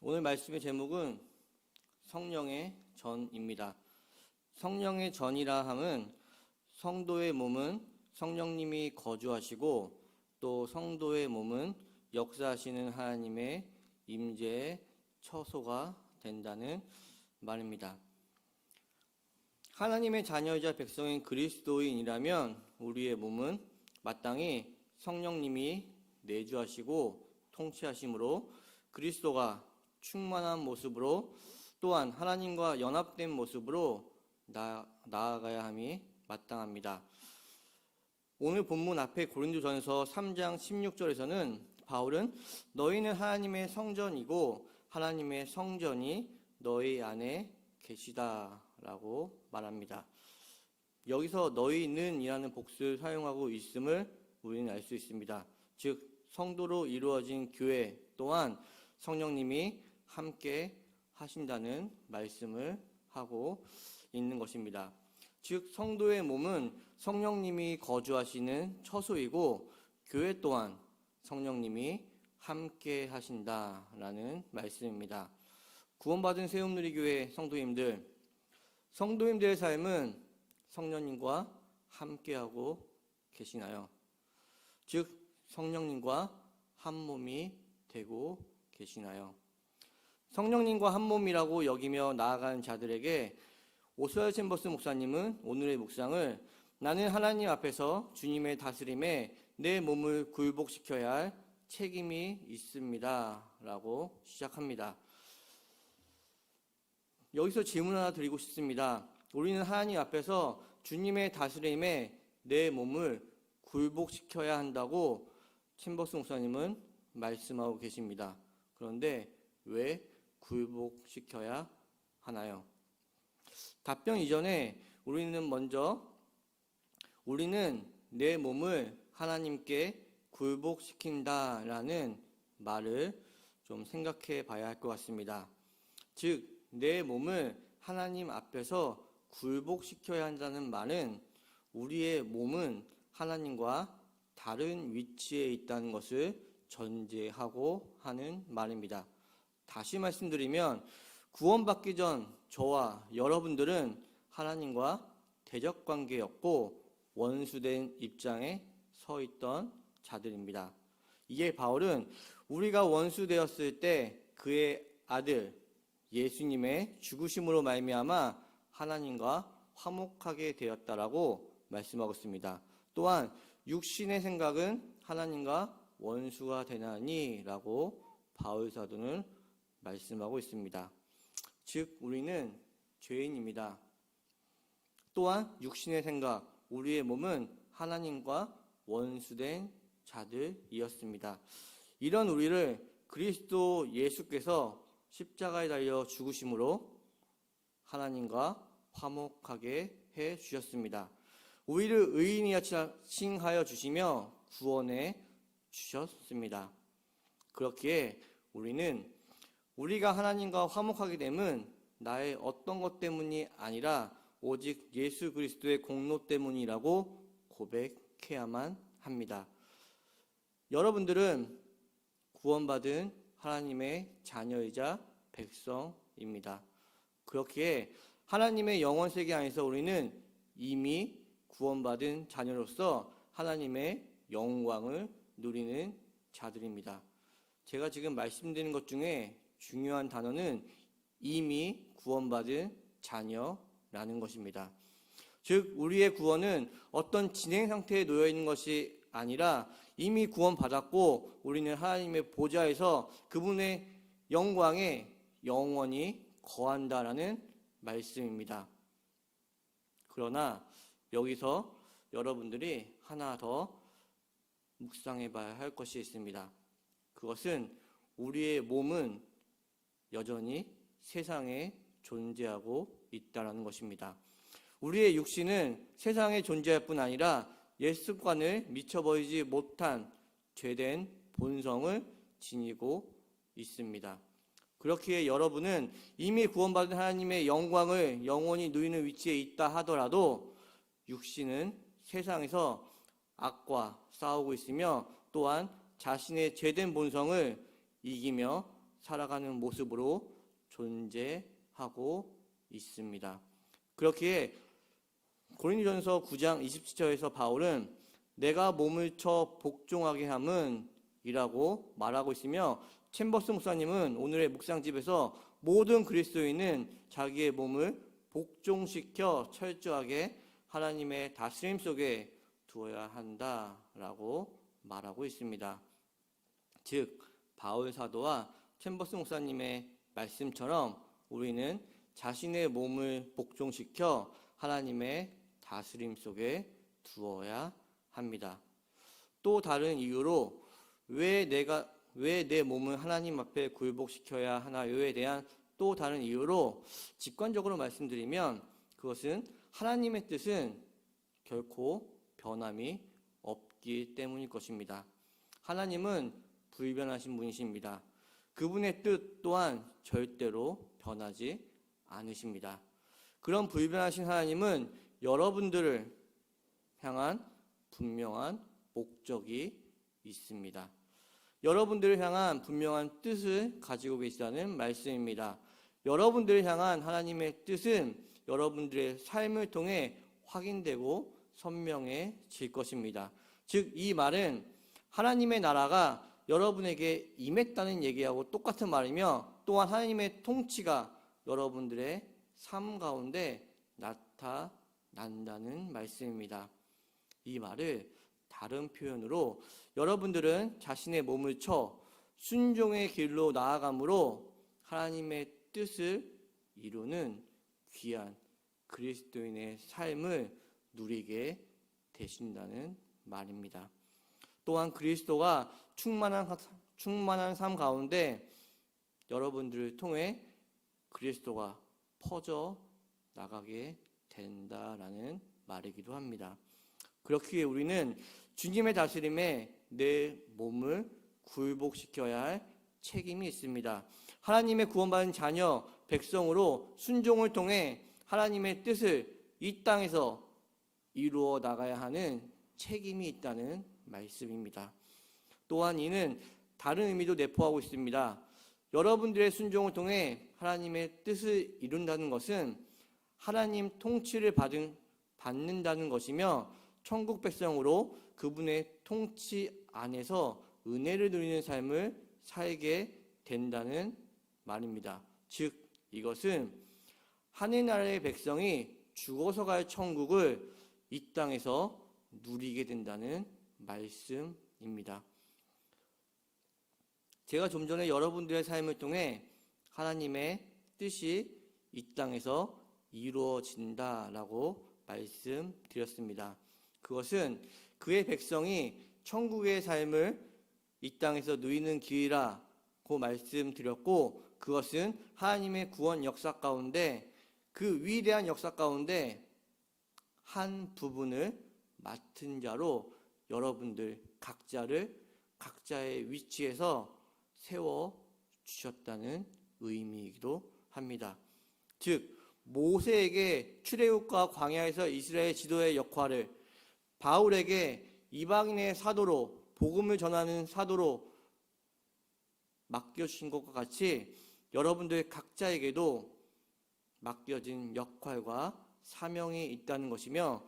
오늘 말씀의 제목은 성령의 전입니다. 성령의 전이라 함은 성도의 몸은 성령님이 거주하시고 또 성도의 몸은 역사하시는 하나님의 임재의 처소가 된다는 말입니다. 하나님의 자녀이자 백성인 그리스도인이라면 우리의 몸은 마땅히 성령님이 내주하시고 통치하심으로 그리스도가 충만한 모습으로 또한 하나님과 연합된 모습으로 나아가야 함이 마땅합니다. 오늘 본문 앞에 고린도전서 3장 16절에서는 바울은 너희는 하나님의 성전이고 하나님의 성전이 너희 안에 계시다라고 말합니다. 여기서 너희는 이라는 복수를 사용하고 있음을 우리는 알 수 있습니다. 즉 성도로 이루어진 교회 또한 성령님이 함께 하신다는 말씀을 하고 있는 것입니다. 즉 성도의 몸은 성령님이 거주하시는 처소이고 교회 또한 성령님이 함께 하신다라는 말씀입니다. 구원받은 세움누리교회 성도님들의 삶은 성령님과 함께하고 계시나요? 즉 성령님과 한 몸이 되고 계시나요? 성령님과 한 몸이라고 여기며 나아가는 자들에게 오스왈드 챔버스 목사님은 오늘의 묵상을 나는 하나님 앞에서 주님의 다스림에 내 몸을 굴복시켜야 할 책임이 있습니다 라고 시작합니다. 여기서 질문 하나 드리고 싶습니다. 우리는 하나님 앞에서 주님의 다스림에 내 몸을 굴복시켜야 한다고 챔버스 목사님은 말씀하고 계십니다. 그런데 왜 굴복시켜야 하나요? 답변 이전에 우리는 내 몸을 하나님께 굴복시킨다라는 말을 좀 생각해 봐야 할 것 같습니다. 즉 내 몸을 하나님 앞에서 굴복시켜야 한다는 말은 우리의 몸은 하나님과 다른 위치에 있다는 것을 전제하고 하는 말입니다. 다시 말씀드리면 구원받기 전 저와 여러분들은 하나님과 대적관계였고 원수된 입장에 서 있던 자들입니다. 이에 바울은 우리가 원수되었을 때 그의 아들 예수님의 죽으심으로 말미암아 하나님과 화목하게 되었다라고 말씀하고 있습니다. 또한 육신의 생각은 하나님과 원수가 되나니 라고 바울 사도는 말씀하고 있습니다. 즉 우리는 죄인입니다. 또한 육신의 생각, 우리의 몸은 하나님과 원수된 자들이었습니다. 이런 우리를 그리스도 예수께서 십자가에 달려 죽으심으로 하나님과 화목하게 해 주셨습니다. 우리를 의인이라 칭하여 주시며 구원해 주셨습니다. 그렇기에 우리가 하나님과 화목하게 됨은 나의 어떤 것 때문이 아니라 오직 예수 그리스도의 공로 때문이라고 고백해야만 합니다. 여러분들은 구원받은 하나님의 자녀이자 백성입니다. 그렇기에 하나님의 영원 세계 안에서 우리는 이미 구원받은 자녀로서 하나님의 영광을 누리는 자들입니다. 제가 지금 말씀드리는 것 중에 중요한 단어는 이미 구원받은 자녀라는 것입니다. 즉 우리의 구원은 어떤 진행 상태에 놓여 있는 것이 아니라 이미 구원받았고 우리는 하나님의 보좌에서 그분의 영광에 영원히 거한다라는 말씀입니다. 그러나 여기서 여러분들이 하나 더 묵상해 봐야 할 것이 있습니다. 그것은 우리의 몸은 여전히 세상에 존재하고 있다는 것입니다. 우리의 육신은 세상에 존재할 뿐 아니라 옛 습관을 미쳐버리지 못한 죄된 본성을 지니고 있습니다. 그렇기에 여러분은 이미 구원받은 하나님의 영광을 영원히 누리는 위치에 있다 하더라도 육신은 세상에서 악과 싸우고 있으며 또한 자신의 죄된 본성을 이기며 살아가는 모습으로 존재하고 있습니다. 그렇기에 고린도전서 9장 27절에서 바울은 내가 몸을 쳐 복종하게 함은 이라고 말하고 있으며, 챔버스 목사님은 오늘의 묵상집에서 모든 그리스도인은 자기의 몸을 복종시켜 철저하게 하나님의 다스림 속에 두어야 한다라고 말하고 있습니다. 즉 바울 사도와 챔버스 목사님의 말씀처럼 우리는 자신의 몸을 복종시켜 하나님의 다스림 속에 두어야 합니다. 또 다른 이유로 왜 내 몸을 하나님 앞에 굴복시켜야 하나요에 대한 또 다른 이유로 직관적으로 말씀드리면, 그것은 하나님의 뜻은 결코 변함이 없기 때문일 것입니다. 하나님은 불변하신 분이십니다. 그분의 뜻 또한 절대로 변하지 않으십니다. 그런 불변하신 하나님은 여러분들을 향한 분명한 목적이 있습니다. 여러분들을 향한 분명한 뜻을 가지고 계시다는 말씀입니다. 여러분들을 향한 하나님의 뜻은 여러분들의 삶을 통해 확인되고 선명해질 것입니다. 즉 이 말은 하나님의 나라가 여러분에게 임했다는 얘기하고 똑같은 말이며, 또한 하나님의 통치가 여러분들의 삶 가운데 나타난다는 말씀입니다. 이 말을 다른 표현으로 여러분들은 자신의 몸을 쳐 순종의 길로 나아감으로 하나님의 뜻을 이루는 귀한 그리스도인의 삶을 누리게 되신다는 말입니다. 또한 그리스도가 충만한 삶 가운데 여러분들을 통해 그리스도가 퍼져 나가게 된다라는 말이기도 합니다. 그렇기에 우리는 주님의 다스림에 내 몸을 굴복시켜야 할 책임이 있습니다. 하나님의 구원받은 자녀, 백성으로 순종을 통해 하나님의 뜻을 이 땅에서 이루어 나가야 하는 책임이 있다는 말씀입니다. 또한 이는 다른 의미도 내포하고 있습니다. 여러분들의 순종을 통해 하나님의 뜻을 이룬다는 것은 하나님 통치를 받는다는 것이며, 천국 백성으로 그분의 통치 안에서 은혜를 누리는 삶을 살게 된다는 말입니다. 즉 이것은 하늘나라의 백성이 죽어서 갈 천국을 이 땅에서 누리게 된다는 말씀입니다. 제가 좀 전에 여러분들의 삶을 통해 하나님의 뜻이 이 땅에서 이루어진다라고 말씀드렸습니다. 그것은 그의 백성이 천국의 삶을 이 땅에서 누리는 길이라고 말씀드렸고, 그것은 하나님의 구원 역사 가운데, 그 위대한 역사 가운데 한 부분을 맡은 자로 여러분들 각자의 위치에서 세워주셨다는 의미이기도 합니다. 즉 모세에게 출애굽과 광야에서 이스라엘 지도의 역할을, 바울에게 이방인의 사도로 복음을 전하는 사도로 맡겨주신 것과 같이 여러분들 각자에게도 맡겨진 역할과 사명이 있다는 것이며,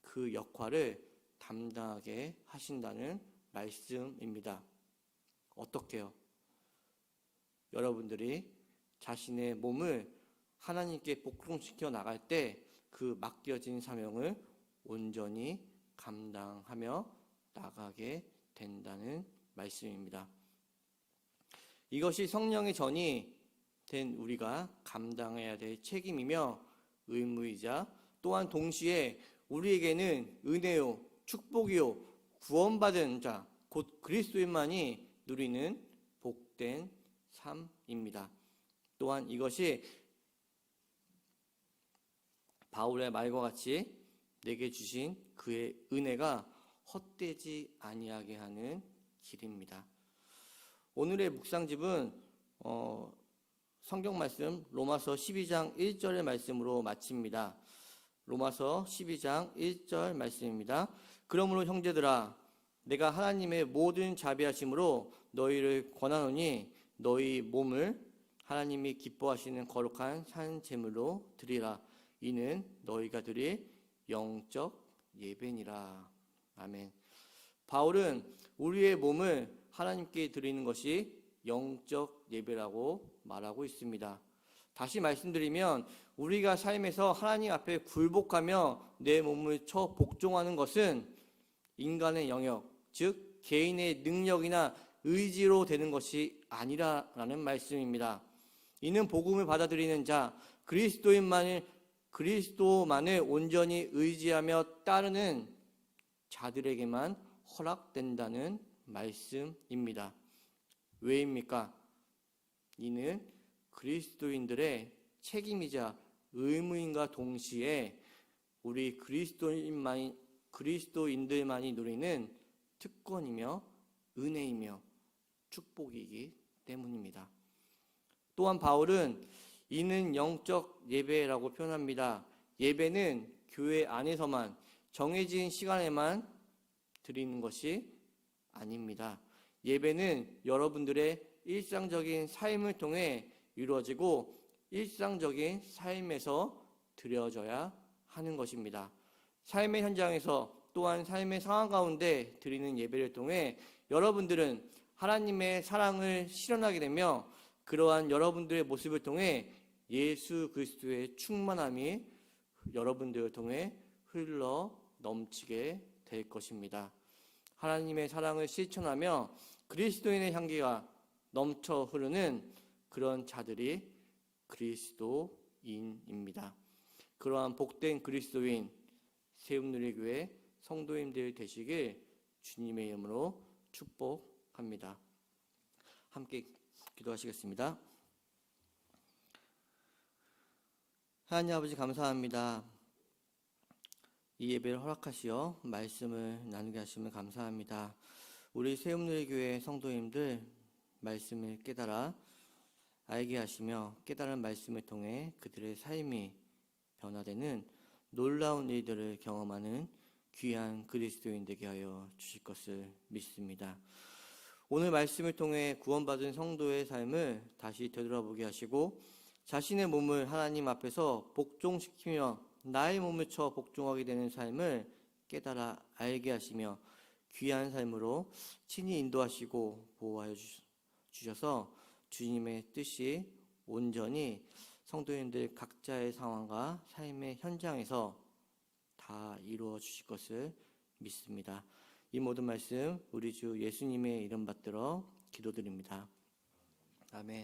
그 역할을 담당하게 하신다는 말씀입니다. 어떻게요? 여러분들이 자신의 몸을 하나님께 복종시켜 나갈 때 그 맡겨진 사명을 온전히 감당하며 나가게 된다는 말씀입니다. 이것이 성령의 전이 된 우리가 감당해야 될 책임이며 의무이자, 또한 동시에 우리에게는 은혜요, 축복이요, 구원받은 자, 곧 그리스도인만이 누리는 복된 삶입니다. 또한 이것이 바울의 말과 같이 내게 주신 그의 은혜가 헛되지 아니하게 하는 길입니다. 오늘의 묵상집은 성경 말씀 로마서 12장 1절의 말씀으로 마칩니다. 로마서 12장 1절 말씀입니다. 그러므로 형제들아, 내가 하나님의 모든 자비하심으로 너희를 권하노니 너희 몸을 하나님이 기뻐하시는 거룩한 산 제물로 드리라. 이는 너희가 드릴 영적 예배니라. 아멘. 바울은 우리의 몸을 하나님께 드리는 것이 영적 예배라고 말하고 있습니다. 다시 말씀드리면 우리가 삶에서 하나님 앞에 굴복하며 내 몸을 쳐 복종하는 것은 인간의 영역, 즉 개인의 능력이나 의지로 되는 것이 아니라라는 말씀입니다. 이는 복음을 받아들이는 자, 그리스도만을 온전히 의지하며 따르는 자들에게만 허락된다는 말씀입니다. 왜입니까? 이는 그리스도인들의 책임이자 의무인과 동시에 우리 그리스도인들만이 누리는 특권이며 은혜이며 축복이기 때문입니다. 또한 바울은 이는 영적 예배라고 표현합니다. 예배는 교회 안에서만 정해진 시간에만 드리는 것이 아닙니다. 예배는 여러분들의 일상적인 삶을 통해 이루어지고 일상적인 삶에서 드려져야 하는 것입니다. 삶의 현장에서 또한 삶의 상황 가운데 드리는 예배를 통해 여러분들은 하나님의 사랑을 실현하게 되며 그러한 여러분들의 모습을 통해 예수 그리스도의 충만함이 여러분들을 통해 흘러 넘치게 될 것입니다. 하나님의 사랑을 실천하며 그리스도인의 향기가 넘쳐 흐르는 그런 자들이 그리스도인입니다. 그러한 복된 그리스도인 세움누리교회 성도님들 되시길 주님의 이름으로 축복합니다. 함께 기도하시겠습니다. 하나님 아버지 감사합니다. 이 예배를 허락하시어 말씀을 나누게 하시면 감사합니다. 우리 세움누리교회 성도님들 말씀을 깨달아 알게 하시며 깨달은 말씀을 통해 그들의 삶이 변화되는 놀라운 일들을 경험하는 귀한 그리스도인 되게 하여 주실 것을 믿습니다. 오늘 말씀을 통해 구원받은 성도의 삶을 다시 되돌아보게 하시고 자신의 몸을 하나님 앞에서 복종시키며 나의 몸을 쳐 복종하게 되는 삶을 깨달아 알게 하시며 귀한 삶으로 친히 인도하시고 보호하여 주셔서 주님의 뜻이 온전히 성도님들 각자의 상황과 삶의 현장에서 다 이루어 주실 것을 믿습니다. 이 모든 말씀 우리 주 예수님의 이름 받들어 기도드립니다. 아멘.